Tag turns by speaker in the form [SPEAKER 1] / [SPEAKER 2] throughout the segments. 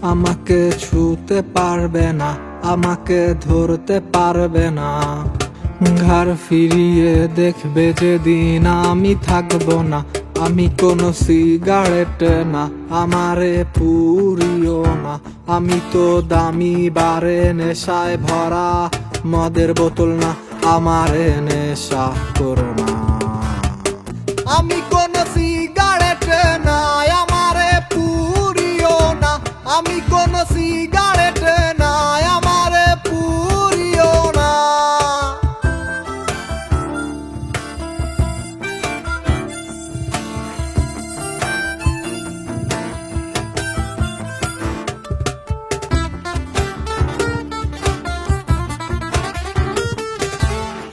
[SPEAKER 1] আমাকে ছুতে পারবে না, আমাকে ধরতে পারবে না। ঘাড় ফিরিয়ে দেখবে যেদিন আমি থাকবো না। আমি কোনো সিগারেট না, আমারে পুরিও না। আমি তো দামি বারে নেশায় ভরা মদের বোতল না, আমারে নেশা করো না। আমি কোনো সিগারেট না, আমারে পুরিও না। আমি কোনো সিগারেট না, আমারে পুরিও না।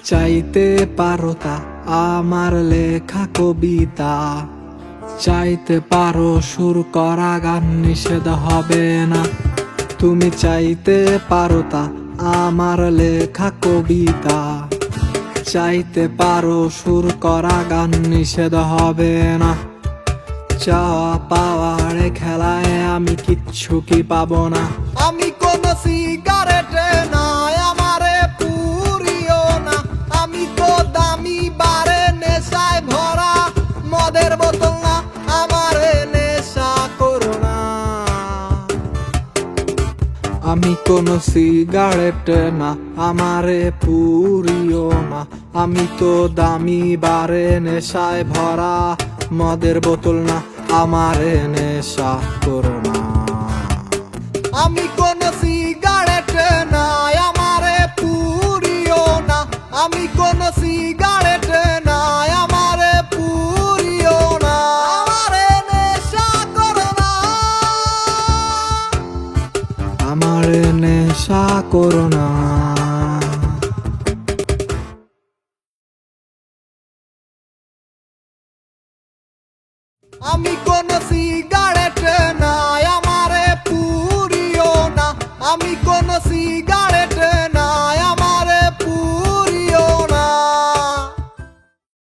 [SPEAKER 1] চাইতে পারো তা আমার লেখা কবিতা, চাইতে পারো সুর করা গান, নিষেধ হবে না। তুমি চাইতে পারো তা আমার লেখা কবিতা, চাইতে পারো সুর করা গান, নিষেধ হবে না। চাওয়া পাওয়ার খেলায় আমি কিচ্ছু কি পাবো না। আমি কোনো সিগারেট না, আমারে পুরিও না। আমি তো দামি বারে নেশায় ভরা মদের বোতল না, আমারে নেশা করো না। আমি কোনো সিগারেট না, আমারে পুরিও না। আমি তো দামি বারে নেশায় ভরা মদের বোতল না, আমারে নেশা করো না। আমি কোনো সিগারেট না, আমারে পুরিও না। আমি কোনো সিগারেট না, আমারে পুরিও না। আমারে নেশা করো না, আমারে নেশা করো না। আমি কোনো